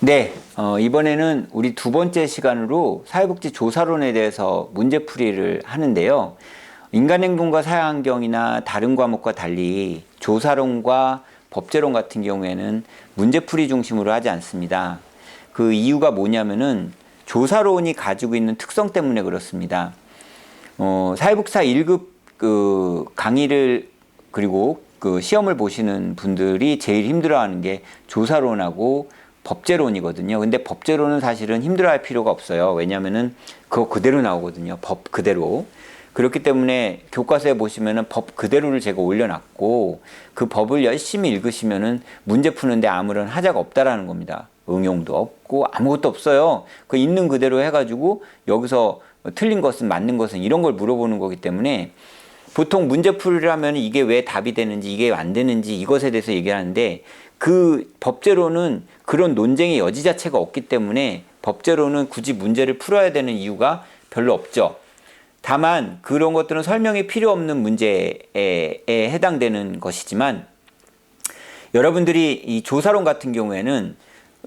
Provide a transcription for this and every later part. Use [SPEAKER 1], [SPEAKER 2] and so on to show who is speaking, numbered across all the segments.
[SPEAKER 1] 네, 이번에는 우리 두 번째 시간으로 사회복지 조사론에 대해서 문제풀이를 하는데요. 인간행동과 사회환경이나 다른 과목과 달리 조사론과 법제론 같은 경우에는 문제풀이 중심으로 하지 않습니다. 그 이유가 뭐냐면은 조사론이 가지고 있는 특성 때문에 그렇습니다. 사회복사 1급 그 강의를 그리고 그 시험을 보시는 분들이 제일 힘들어하는 게 조사론하고 법제론이거든요. 근데 법제론은 사실은 힘들어할 필요가 없어요. 왜냐하면은 그거 그대로 나오거든요. 법 그대로. 그렇기 때문에 교과서에 보시면은 법 그대로를 제가 올려놨고 그 법을 열심히 읽으시면은 문제 푸는데 아무런 하자가 없다라는 겁니다. 응용도 없고 아무것도 없어요. 그 있는 그대로 해가지고 여기서 틀린 것은 맞는 것은 이런 걸 물어보는 거기 때문에 보통 문제풀이를 하면 이게 왜 답이 되는지 이게 안 되는지 이것에 대해서 얘기하는데 그 법제로는 그런 논쟁의 여지 자체가 없기 때문에 법제로는 굳이 문제를 풀어야 되는 이유가 별로 없죠. 다만 그런 것들은 설명이 필요 없는 문제에 해당되는 것이지만 여러분들이 이 조사론 같은 경우에는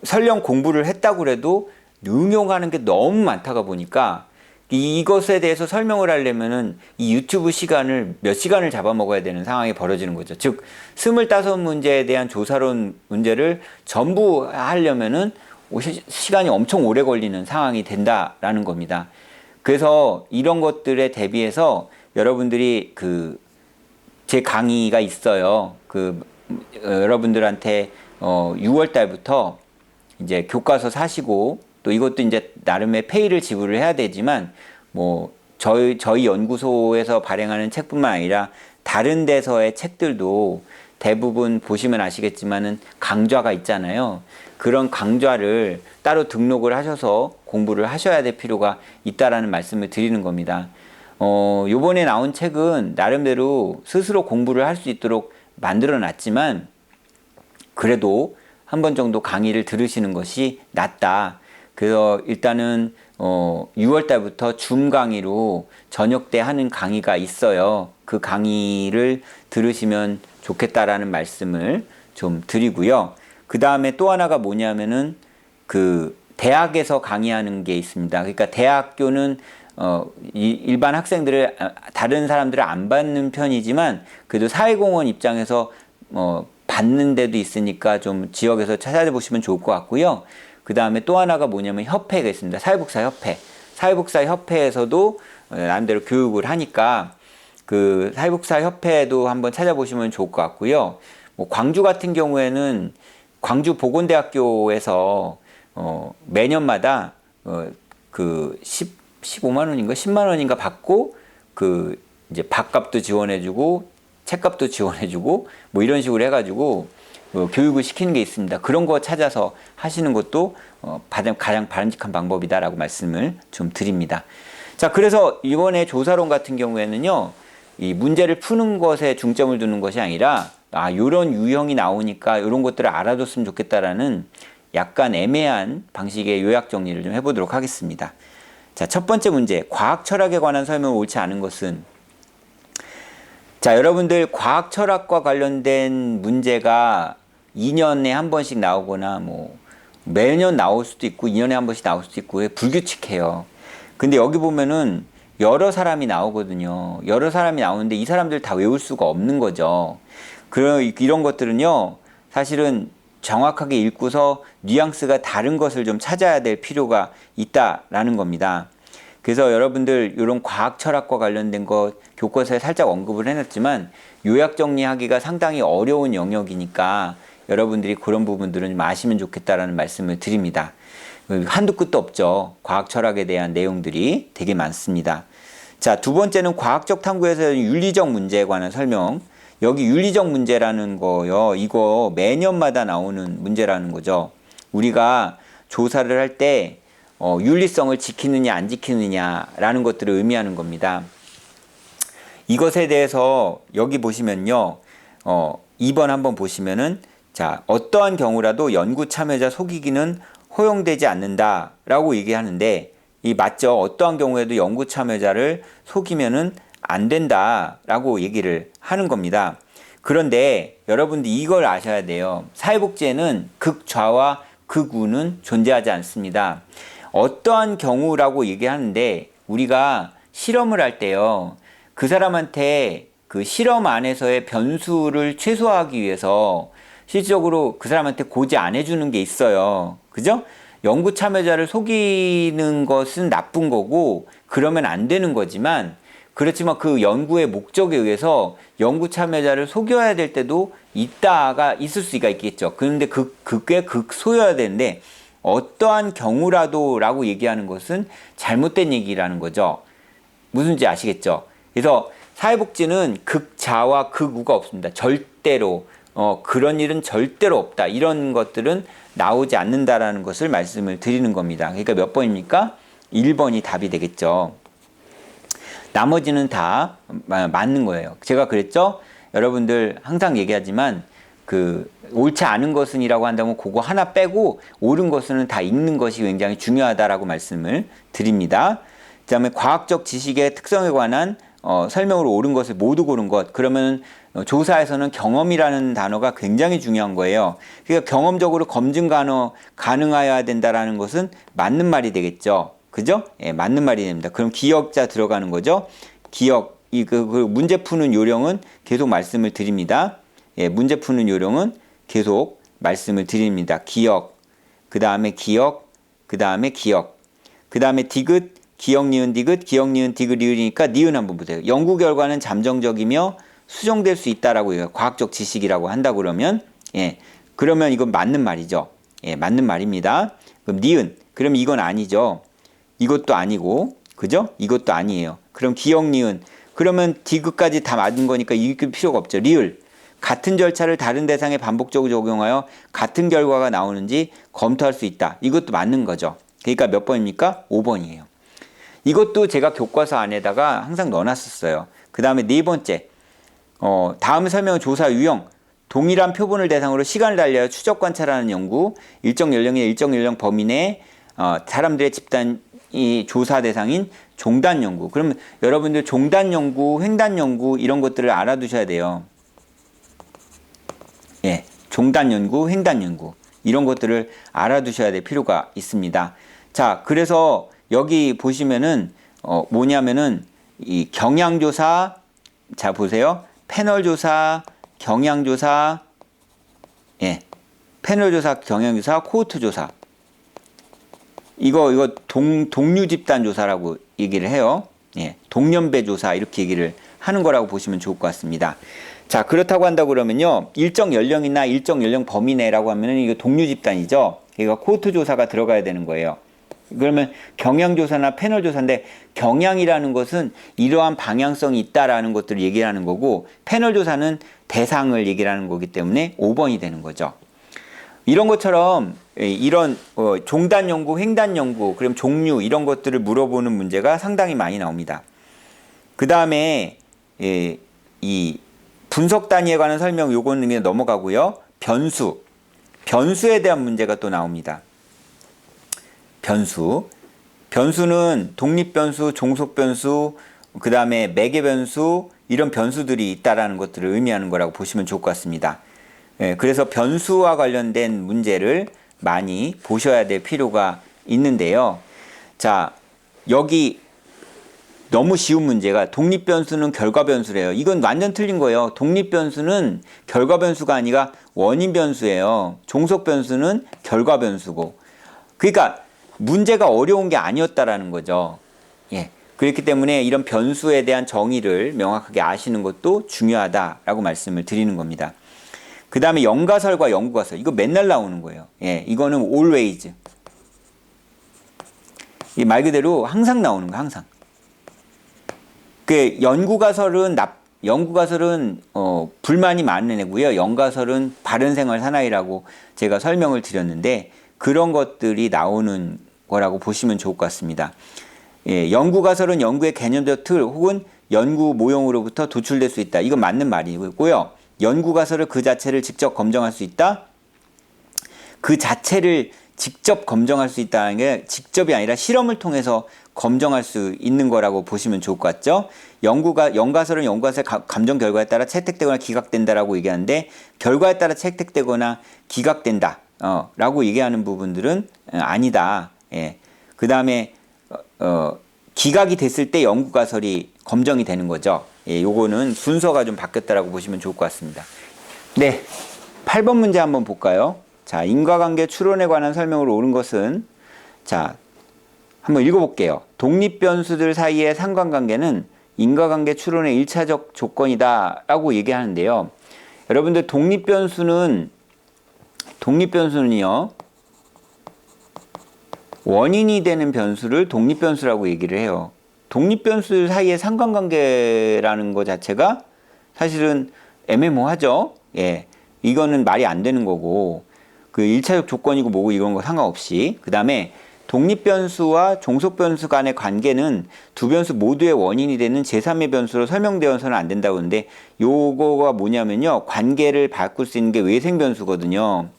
[SPEAKER 1] 설령 공부를 했다고 해도 응용하는 게 너무 많다가 보니까 이것에 대해서 설명을 하려면은 이 유튜브 시간을 몇 시간을 잡아먹어야 되는 상황이 벌어지는 거죠. 즉, 25문제에 대한 조사론 문제를 전부 하려면은 시간이 엄청 오래 걸리는 상황이 된다라는 겁니다. 그래서 이런 것들에 대비해서 여러분들이 제 강의가 있어요. 여러분들한테 6월 달부터 이제 교과서 사시고 또 이것도 이제 나름의 페이를 지불을 해야 되지만 뭐 저희 연구소에서 발행하는 책뿐만 아니라 다른 데서의 책들도 대부분 보시면 아시겠지만은 강좌가 있잖아요. 그런 강좌를 따로 등록을 하셔서 공부를 하셔야 될 필요가 있다라는 말씀을 드리는 겁니다. 요번에 나온 책은 나름대로 스스로 공부를 할 수 있도록 만들어 놨지만 그래도 한 번 정도 강의를 들으시는 것이 낫다. 그래서 일단은 6월 달부터 줌 강의로 저녁 때 하는 강의가 있어요. 그 강의를 들으시면 좋겠다라는 말씀을 좀 드리고요. 그 다음에 또 하나가 뭐냐면은 대학에서 강의하는 게 있습니다. 그러니까 대학교는 일반 학생들을 다른 사람들을 안 받는 편이지만 그래도 사회공헌 입장에서 받는 데도 있으니까 좀 지역에서 찾아보시면 좋을 것 같고요. 그 다음에 또 하나가 뭐냐면 협회가 있습니다. 사회복사협회. 사회복사협회에서도 나름대로 교육을 하니까 그 사회복사협회도 한번 찾아보시면 좋을 것 같고요. 뭐 광주 같은 경우에는 광주 보건대학교에서 매년마다 15만 원인가 10만 원인가 받고 이제 밥값도 지원해주고 책값도 지원해주고 뭐 이런 식으로 해가지고 교육을 시키는 게 있습니다. 그런 거 찾아서 하시는 것도 가장 바람직한 방법이다라고 말씀을 좀 드립니다. 자, 그래서 이번에 조사론 같은 경우에는요, 이 문제를 푸는 것에 중점을 두는 것이 아니라 요런 유형이 나오니까 요런 것들을 알아뒀으면 좋겠다라는 약간 애매한 방식의 요약 정리를 좀 해보도록 하겠습니다. 자, 첫 번째 문제, 과학 철학에 관한 설명을 옳지 않은 것은 자, 여러분들 과학 철학과 관련된 문제가 2년에 한 번씩 나오거나 뭐 매년 나올 수도 있고 2년에 한 번씩 나올 수도 있고 불규칙해요. 근데 여기 보면은 여러 사람이 나오거든요. 여러 사람이 나오는데 이 사람들 다 외울 수가 없는 거죠. 이런 것들은요, 사실은 정확하게 읽고서 뉘앙스가 다른 것을 좀 찾아야 될 필요가 있다라는 겁니다. 그래서 여러분들 이런 과학 철학과 관련된 것 교과서에 살짝 언급을 해놨지만 요약 정리하기가 상당히 어려운 영역이니까 여러분들이 그런 부분들은 좀 아시면 좋겠다라는 말씀을 드립니다. 한두 끝도 없죠. 과학 철학에 대한 내용들이 되게 많습니다. 자, 두 번째는 과학적 탐구에서 윤리적 문제에 관한 설명. 여기 윤리적 문제라는 거요. 이거 매년마다 나오는 문제라는 거죠. 우리가 조사를 할 때 윤리성을 지키느냐 안 지키느냐라는 것들을 의미하는 겁니다. 이것에 대해서 여기 보시면요. 2번 한번 보시면은 자, 어떠한 경우라도 연구 참여자 속이기는 허용되지 않는다라고 얘기하는데 이 맞죠? 어떠한 경우에도 연구 참여자를 속이면은 안 된다라고 얘기를 하는 겁니다. 그런데 여러분들 이걸 아셔야 돼요. 사회복지에는 극좌와 극우는 존재하지 않습니다. 어떠한 경우라고 얘기하는데 우리가 실험을 할 때요. 그 사람한테 그 실험 안에서의 변수를 최소화하기 위해서 실질적으로 그 사람한테 고지 안 해주는 게 있어요. 그죠? 연구 참여자를 속이는 것은 나쁜 거고 그러면 안 되는 거지만 그렇지만 그 연구의 목적에 의해서 연구 참여자를 속여야 될 때도 있을 수가 있겠죠. 그런데 그게 극소여야 되는데 어떠한 경우라도 라고 얘기하는 것은 잘못된 얘기라는 거죠. 무슨지 아시겠죠? 그래서 사회복지는 극자와 극우가 없습니다. 절대로 그런 일은 절대로 없다. 이런 것들은 나오지 않는다라는 것을 말씀을 드리는 겁니다. 그러니까 몇 번입니까? 1번이 답이 되겠죠. 나머지는 다 맞는 거예요. 제가 그랬죠? 여러분들 항상 얘기하지만 옳지 않은 것은이라고 한다면 그거 하나 빼고 옳은 것은 다 읽는 것이 굉장히 중요하다라고 말씀을 드립니다. 그 다음에 과학적 지식의 특성에 관한 설명으로 옳은 것을 모두 고른 것. 그러면 조사에서는 경험이라는 단어가 굉장히 중요한 거예요. 그러니까 경험적으로 검증 가능해야 된다라는 것은 맞는 말이 되겠죠. 그죠? 예, 맞는 말이 됩니다. 그럼 기억자 들어가는 거죠. 기억, 그 문제 푸는 요령은 계속 말씀을 드립니다. 예, 문제 푸는 요령은 계속 말씀을 드립니다. 기억, 그 다음에 기억, 그 다음에 기억, 그 다음에 디귿, 기억, 니은, 디귿, 기억, 니은, 디귿, 리을이니까 니은 한번 보세요. 연구 결과는 잠정적이며 수정될 수 있다라고 해요. 과학적 지식이라고 한다 그러면, 예, 그러면 이건 맞는 말이죠. 예, 맞는 말입니다. 그럼 니은, 그럼 이건 아니죠. 이것도 아니고, 그죠? 이것도 아니에요. 그럼 기억, 니은, 그러면 디귿까지 다 맞은 거니까 읽을 필요가 없죠. 리을, 같은 절차를 다른 대상에 반복적으로 적용하여 같은 결과가 나오는지 검토할 수 있다. 이것도 맞는 거죠. 그러니까 몇 번입니까? 5번이에요. 이것도 제가 교과서 안에다가 항상 넣어놨었어요. 그 다음에 네 번째, 다음 설명은 조사 유형. 동일한 표본을 대상으로 시간을 달리하여 추적 관찰하는 연구, 일정 연령이나 일정 연령 범위 내 사람들의 집단이 조사 대상인 종단 연구. 그러면 여러분들 종단 연구, 횡단 연구 이런 것들을 알아두셔야 돼요. 예, 종단 연구, 횡단 연구 이런 것들을 알아두셔야 될 필요가 있습니다. 자, 그래서 여기 보시면은 뭐냐면은 이 경향조사, 자 보세요. 패널조사, 경향조사, 예, 패널조사, 경향조사, 코호트조사. 이거 동류집단 조사라고 얘기를 해요. 예, 동년배 조사 이렇게 얘기를 하는 거라고 보시면 좋을 것 같습니다. 자, 그렇다고 한다고 그러면요. 일정 연령이나 일정 연령 범위 내라고 하면은 이거 동류집단이죠. 그러니까 코호트 조사가 들어가야 되는 거예요. 그러면 경향조사나 패널조사인데 경향이라는 것은 이러한 방향성이 있다라는 것들을 얘기하는 거고 패널조사는 대상을 얘기하는 거기 때문에 5번이 되는 거죠. 이런 것처럼 이런 종단 연구, 횡단 연구, 그럼 종류 이런 것들을 물어보는 문제가 상당히 많이 나옵니다. 그 다음에 이 분석 단위에 관한 설명 요거는 그냥 넘어가고요. 변수에 대한 문제가 또 나옵니다. 변수는 독립변수, 종속변수, 그 다음에 매개변수 이런 변수들이 있다라는 것들을 의미하는 거라고 보시면 좋을 것 같습니다. 예, 그래서 변수와 관련된 문제를 많이 보셔야 될 필요가 있는데요. 자, 여기 너무 쉬운 문제가 독립변수는 결과변수래요. 이건 완전 틀린 거예요. 독립변수는 결과변수가 아니라 원인변수예요. 종속변수는 결과변수고. 그러니까 문제가 어려운 게 아니었다라는 거죠. 예. 그렇기 때문에 이런 변수에 대한 정의를 명확하게 아시는 것도 중요하다라고 말씀을 드리는 겁니다. 그 다음에 연가설과 연구가설. 이거 맨날 나오는 거예요. 예. 이거는 always. 이 말 그대로 항상 나오는 거예요. 항상. 그 연구가설은 불만이 많은 애고요. 연가설은 바른생활 사나이라고 제가 설명을 드렸는데 그런 것들이 나오는 거라고 보시면 좋을 것 같습니다. 예, 연구가설은 연구의 개념적 틀 혹은 연구 모형으로부터 도출될 수 있다. 이건 맞는 말이고요. 연구가설을 그 자체를 직접 검증할 수 있다. 그 자체를 직접 검증할 수 있다는 게 직접이 아니라 실험을 통해서 검증할 수 있는 거라고 보시면 좋을 것 같죠. 연가설은 연구가설의 감정 결과에 따라 채택되거나 기각된다라고 얘기하는데 결과에 따라 채택되거나 기각된다. 라고 얘기하는 부분들은 아니다. 예. 그 다음에 기각이 됐을 때 연구가설이 검정이 되는 거죠. 예, 요거는 순서가 좀 바뀌었다라고 보시면 좋을 것 같습니다. 네, 8번 문제 한번 볼까요? 자, 인과관계 추론에 관한 설명으로 옳은 것은, 자, 한번 읽어볼게요. 독립변수들 사이의 상관관계는 인과관계 추론의 1차적 조건이다 라고 얘기하는데요. 여러분들 독립변수는요, 원인이 되는 변수를 독립변수라고 얘기를 해요. 독립변수 사이의 상관관계라는 것 자체가 사실은 애매모호하죠. 예. 이거는 말이 안 되는 거고, 그 1차적 조건이고 뭐고 이런 거 상관없이. 그 다음에 독립변수와 종속변수 간의 관계는 두 변수 모두의 원인이 되는 제3의 변수로 설명되어서는 안 된다고 하는데, 요거가 뭐냐면요, 관계를 바꿀 수 있는 게 외생변수거든요.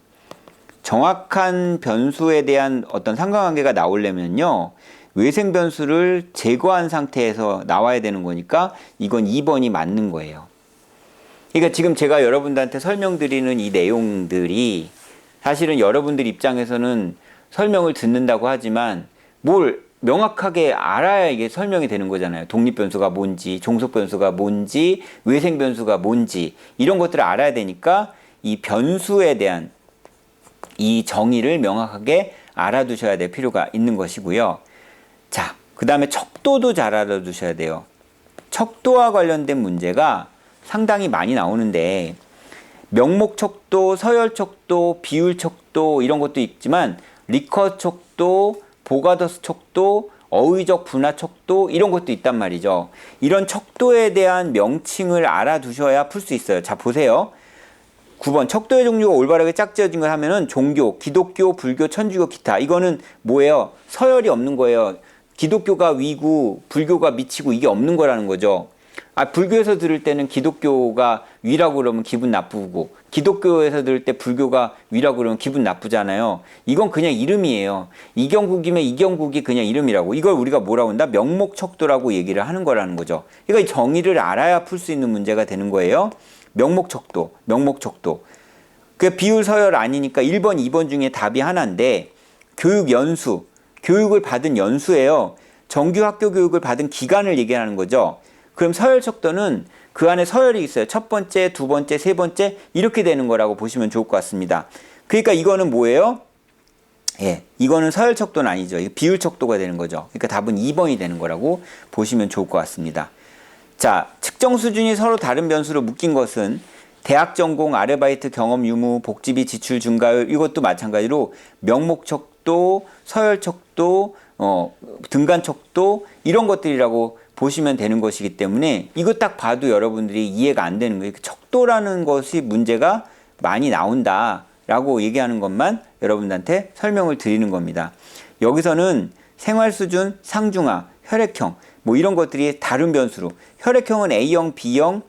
[SPEAKER 1] 정확한 변수에 대한 어떤 상관관계가 나오려면요, 외생 변수를 제거한 상태에서 나와야 되는 거니까 이건 2번이 맞는 거예요. 그러니까 지금 제가 여러분들한테 설명드리는 이 내용들이 사실은 여러분들 입장에서는 설명을 듣는다고 하지만 뭘 명확하게 알아야 이게 설명이 되는 거잖아요. 독립변수가 뭔지, 종속변수가 뭔지, 외생변수가 뭔지 이런 것들을 알아야 되니까 이 변수에 대한 이 정의를 명확하게 알아두셔야 될 필요가 있는 것이고요. 자, 그 다음에 척도도 잘 알아두셔야 돼요. 척도와 관련된 문제가 상당히 많이 나오는데 명목척도, 서열척도, 비율척도 이런 것도 있지만 리커척도, 보가더스 척도, 어휘적 분화척도 이런 것도 있단 말이죠. 이런 척도에 대한 명칭을 알아두셔야 풀 수 있어요. 자, 보세요. 9번 척도의 종류가 올바르게 짝지어진 걸 하면은 종교, 기독교, 불교, 천주교, 기타 이거는 뭐예요? 서열이 없는 거예요. 기독교가 위고 불교가 미치고 이게 없는 거라는 거죠. 불교에서 들을 때는 기독교가 위라고 그러면 기분 나쁘고 기독교에서 들을 때 불교가 위라고 그러면 기분 나쁘잖아요. 이건 그냥 이름이에요. 이경국이면 이경국이 그냥 이름이라고. 이걸 우리가 뭐라고 한다? 명목척도라고 얘기를 하는 거라는 거죠. 그러니까 이 정의를 알아야 풀 수 있는 문제가 되는 거예요. 명목척도. 그 비율 서열 아니니까 1번, 2번 중에 답이 하나인데 교육 연수, 교육을 받은 연수예요. 정규 학교 교육을 받은 기간을 얘기하는 거죠. 그럼 서열 척도는 그 안에 서열이 있어요. 첫 번째, 두 번째, 세 번째 이렇게 되는 거라고 보시면 좋을 것 같습니다. 그러니까 이거는 뭐예요? 예, 이거는 서열 척도는 아니죠. 비율 척도가 되는 거죠. 그러니까 답은 2번이 되는 거라고 보시면 좋을 것 같습니다. 자, 측정 수준이 서로 다른 변수로 묶인 것은 대학 전공, 아르바이트 경험 유무, 복지비 지출 증가율 이것도 마찬가지로 명목 척도, 서열 척도, 등간 척도 이런 것들이라고 보시면 되는 것이기 때문에 이거 딱 봐도 여러분들이 이해가 안 되는 거예요. 척도라는 것이 문제가 많이 나온다라고 얘기하는 것만 여러분들한테 설명을 드리는 겁니다. 여기서는 생활수준, 상중하, 혈액형 뭐 이런 것들이 다른 변수로 혈액형은 A형, B형,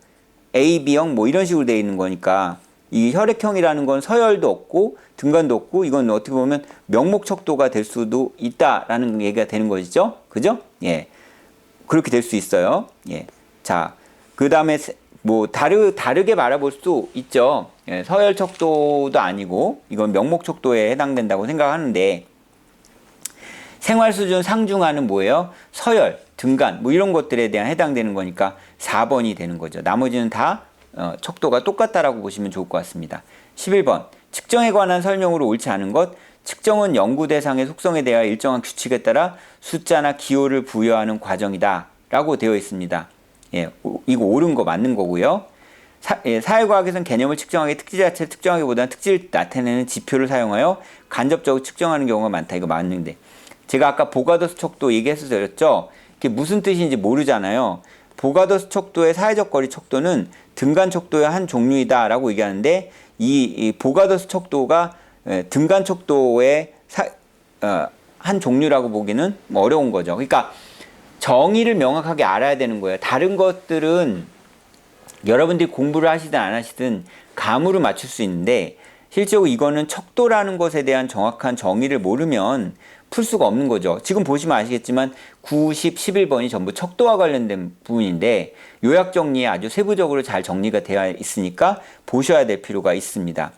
[SPEAKER 1] A, B형 뭐 이런 식으로 되어 있는 거니까 이 혈액형이라는 건 서열도 없고 등간도 없고 이건 어떻게 보면 명목척도가 될 수도 있다라는 얘기가 되는 것이죠. 그죠? 예. 그렇게 될 수 있어요. 예. 자, 그 다음에 뭐 다르게 말해볼 수 있죠. 예. 서열척도도 아니고 이건 명목척도에 해당된다고 생각하는데 생활수준 상중하는 뭐예요? 서열, 등간 뭐 이런 것들에 대한 해당되는 거니까 4번이 되는 거죠. 나머지는 다 척도가 똑같다라고 보시면 좋을 것 같습니다. 11번 측정에 관한 설명으로 옳지 않은 것. 측정은 연구 대상의 속성에 대하여 일정한 규칙에 따라 숫자나 기호를 부여하는 과정이다 라고 되어 있습니다. 예, 이거 옳은 거 맞는 거고요. 사회과학에서는 개념을 측정하기, 특질 자체를 특정하기보다는 특질을 나타내는 지표를 사용하여 간접적으로 측정하는 경우가 많다. 이거 맞는데 제가 아까 보가더스 척도 얘기했었죠. 이게 무슨 뜻인지 모르잖아요. 보가더스 척도의 사회적 거리 척도는 등간 척도의 한 종류이다 라고 얘기하는데 이 보가더스 척도가 등간 척도의 한 종류라고 보기는 뭐 어려운 거죠. 그러니까 정의를 명확하게 알아야 되는 거예요. 다른 것들은 여러분들이 공부를 하시든 안 하시든 감으로 맞출 수 있는데 실제로 이거는 척도라는 것에 대한 정확한 정의를 모르면 풀 수가 없는 거죠. 지금 보시면 아시겠지만 9, 10, 11번이 전부 척도와 관련된 부분인데 요약 정리에 아주 세부적으로 잘 정리가 되어 있으니까 보셔야 될 필요가 있습니다.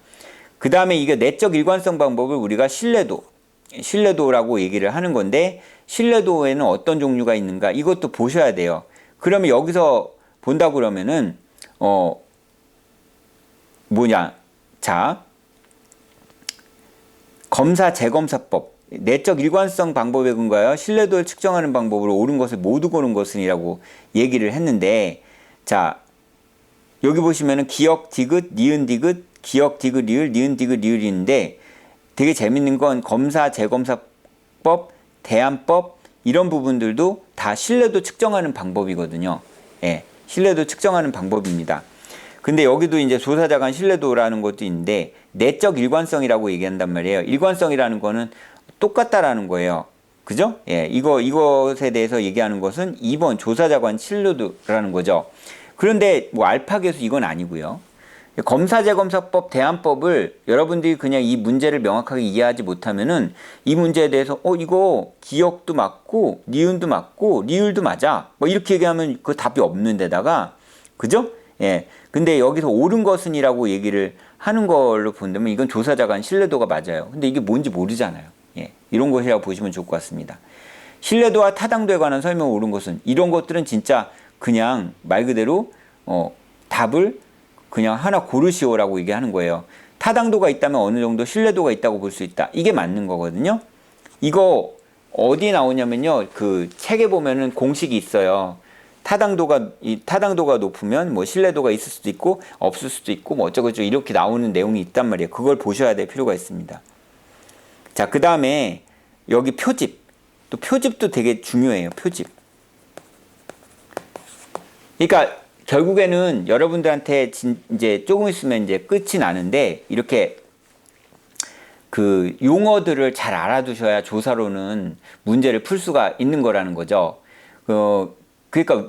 [SPEAKER 1] 그 다음에 이게 내적 일관성 방법을 우리가 신뢰도라고 얘기를 하는 건데, 신뢰도에는 어떤 종류가 있는가 이것도 보셔야 돼요. 그러면 여기서 본다 그러면은 자, 검사 재검사법, 내적 일관성 방법에 근거하여 신뢰도를 측정하는 방법으로 옳은 것을 모두 고른 것은이라고 얘기를 했는데, 자, 여기 보시면은 기역 디귿 니은 디귿 기역 디귿 리을 니은 디귿 리을이 있는데, 되게 재밌는 건 검사 재검사법, 대안법 이런 부분들도 다 신뢰도 측정하는 방법이거든요. 예, 신뢰도 측정하는 방법입니다. 근데 여기도 이제 조사자 간 신뢰도라는 것도 있는데, 내적 일관성이라고 얘기한단 말이에요. 일관성이라는 거는 똑같다라는 거예요. 그죠? 예, 이것에 대해서 얘기하는 것은 2번 조사자 간 신뢰도라는 거죠. 그런데 뭐 알파계수 이건 아니고요. 검사재검사법 대안법을 여러분들이 그냥 이 문제를 명확하게 이해하지 못하면은 이 문제에 대해서 이거 기역도 맞고 니은도 맞고 리을도 맞아 뭐 이렇게 얘기하면 그 답이 없는 데다가, 그죠? 예. 근데 여기서 옳은 것은이라고 얘기를 하는 걸로 본다면 이건 조사자 간 신뢰도가 맞아요. 근데 이게 뭔지 모르잖아요. 예. 이런 것이라고 보시면 좋을 것 같습니다. 신뢰도와 타당도에 관한 설명을 옳은 것은, 이런 것들은 진짜 그냥 말 그대로 답을 그냥 하나 고르시오라고 얘기하는 거예요. 타당도가 있다면 어느 정도 신뢰도가 있다고 볼 수 있다. 이게 맞는 거거든요. 이거 어디에 나오냐면요. 그 책에 보면은 공식이 있어요. 타당도가 높으면 뭐 신뢰도가 있을 수도 있고 없을 수도 있고 뭐 어쩌고저쩌고 이렇게 나오는 내용이 있단 말이에요. 그걸 보셔야 될 필요가 있습니다. 자, 그 다음에 여기 표집. 또 표집도 되게 중요해요. 표집. 그러니까 결국에는 여러분들한테 이제 조금 있으면 이제 끝이 나는데, 이렇게 그 용어들을 잘 알아두셔야 조사로는 문제를 풀 수가 있는 거라는 거죠. 그러니까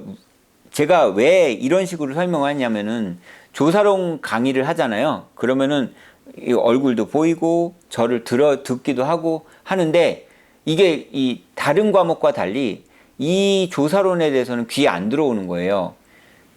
[SPEAKER 1] 제가 왜 이런 식으로 설명하냐면은, 조사론 강의를 하잖아요. 그러면은 이 얼굴도 보이고 저를 듣기도 하고 하는데, 이게 이 다른 과목과 달리 이 조사론에 대해서는 귀에 안 들어오는 거예요.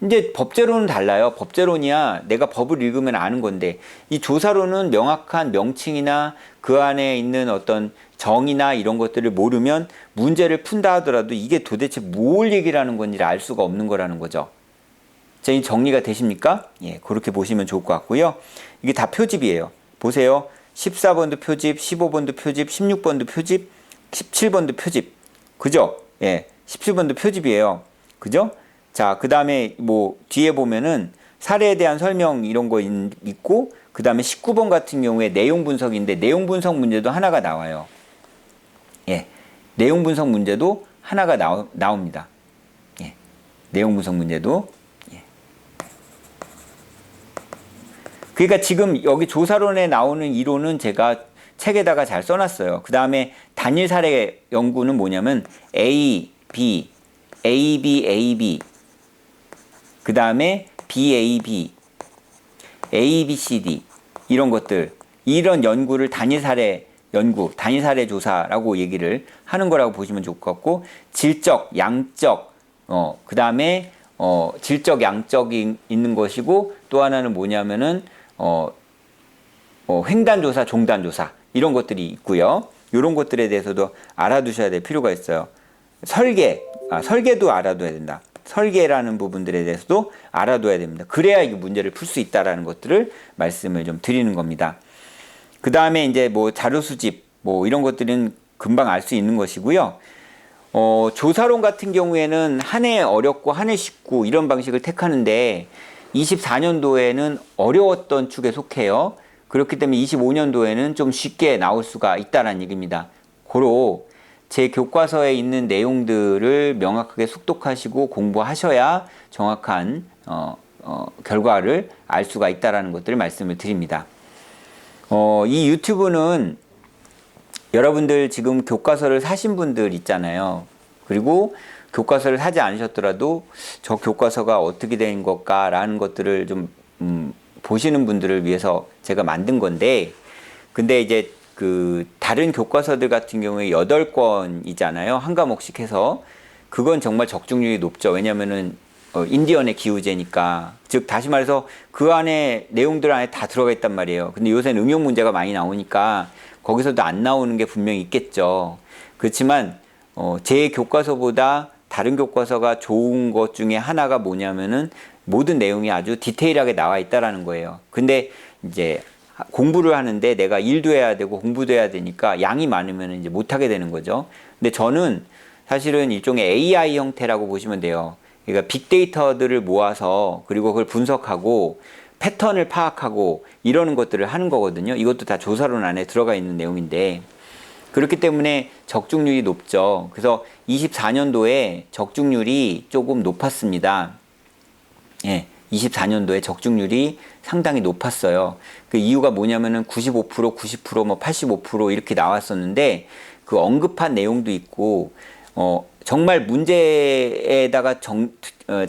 [SPEAKER 1] 이제 법제론은 달라요. 법제론이야 내가 법을 읽으면 아는 건데, 이 조사론은 명확한 명칭이나 그 안에 있는 어떤 정의나 이런 것들을 모르면 문제를 푼다 하더라도 이게 도대체 뭘 얘기라는 건지를 알 수가 없는 거라는 거죠. 자, 이 정리가 되십니까? 예, 그렇게 보시면 좋을 것 같고요. 이게 다 표집이에요. 보세요. 14번도 표집, 15번도 표집, 16번도 표집, 17번도 표집. 그죠? 예, 17번도 표집이에요. 그죠? 자, 그 다음에 뭐 뒤에 보면은 사례에 대한 설명 이런 거 있고, 그 다음에 19번 같은 경우에 내용 분석인데, 내용 분석 문제도 하나가 나와요. 예, 내용 분석 문제도 하나가 나옵니다. 예, 내용 분석 문제도. 예. 그러니까 지금 여기 조사론에 나오는 이론은 제가 책에다가 잘 써놨어요. 그 다음에 단일 사례 연구는 뭐냐면 A, B, 그 다음에 BAB, ABCD 이런 것들, 이런 연구를 단일 사례 연구, 단일 사례 조사라고 얘기를 하는 거라고 보시면 좋을 것 같고, 질적, 양적, 그 다음에 질적, 양적이 있는 것이고, 또 하나는 뭐냐면은 횡단조사, 종단조사 이런 것들이 있고요. 이런 것들에 대해서도 알아두셔야 될 필요가 있어요. 설계도 알아둬야 된다. 설계라는 부분들에 대해서도 알아둬야 됩니다. 그래야 이 문제를 풀 수 있다라는 것들을 말씀을 좀 드리는 겁니다. 그 다음에 이제 뭐 자료 수집 뭐 이런 것들은 금방 알 수 있는 것이고요. 조사론 같은 경우에는 한 해 어렵고 한 해 쉽고 이런 방식을 택하는데, 24년도에는 어려웠던 축에 속해요. 그렇기 때문에 25년도에는 좀 쉽게 나올 수가 있다는 얘기입니다. 고로 제 교과서에 있는 내용들을 명확하게 숙독하시고 공부하셔야 정확한 결과를 알 수가 있다는 것들을 말씀을 드립니다. 이 유튜브는 여러분들 지금 교과서를 사신 분들 있잖아요. 그리고 교과서를 사지 않으셨더라도 저 교과서가 어떻게 된 것까라는 것들을 좀 보시는 분들을 위해서 제가 만든 건데, 근데 이제 그 다른 교과서들 같은 경우에 8권이잖아요. 한 과목씩 해서. 그건 정말 적중률이 높죠. 왜냐면은 인디언의 기우제니까, 즉 다시 말해서 그 안에 내용들 안에 다 들어가 있단 말이에요. 근데 요새는 응용 문제가 많이 나오니까 거기서도 안 나오는 게 분명히 있겠죠. 그렇지만 제 교과서보다 다른 교과서가 좋은 것 중에 하나가 뭐냐면은 모든 내용이 아주 디테일하게 나와 있다라는 거예요. 근데 이제 공부를 하는데 내가 일도 해야 되고 공부도 해야 되니까 양이 많으면 이제 못하게 되는 거죠. 근데 저는 사실은 일종의 AI 형태라고 보시면 돼요. 그러니까 빅데이터들을 모아서 그리고 그걸 분석하고 패턴을 파악하고 이러는 것들을 하는 거거든요. 이것도 다 조사론 안에 들어가 있는 내용인데, 그렇기 때문에 적중률이 높죠. 그래서 24년도에 적중률이 조금 높았습니다. 예, 24년도에 적중률이 상당히 높았어요. 그 이유가 뭐냐면은 95%, 90%, 뭐 85% 이렇게 나왔었는데, 그 언급한 내용도 있고, 정말 문제에다가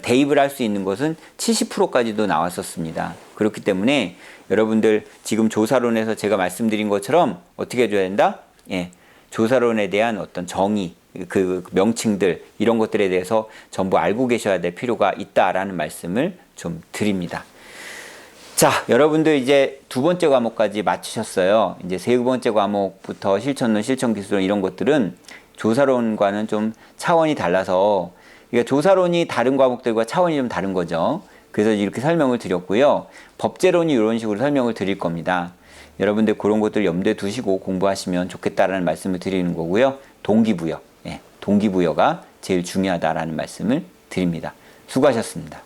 [SPEAKER 1] 대입을 할 수 있는 것은 70%까지도 나왔었습니다. 그렇기 때문에 여러분들 지금 조사론에서 제가 말씀드린 것처럼 어떻게 해줘야 된다? 예, 조사론에 대한 어떤 정의, 그 명칭들 이런 것들에 대해서 전부 알고 계셔야 될 필요가 있다라는 말씀을 좀 드립니다. 자, 여러분들 이제 두 번째 과목까지 마치셨어요. 이제 세 번째 과목부터 실천론, 실천기술론 이런 것들은 조사론과는 좀 차원이 달라서, 그러니까 조사론이 다른 과목들과 차원이 좀 다른 거죠. 그래서 이렇게 설명을 드렸고요. 법제론이 이런 식으로 설명을 드릴 겁니다. 여러분들 그런 것들 염두에 두시고 공부하시면 좋겠다라는 말씀을 드리는 거고요. 동기부여, 동기부여가 제일 중요하다라는 말씀을 드립니다. 수고하셨습니다.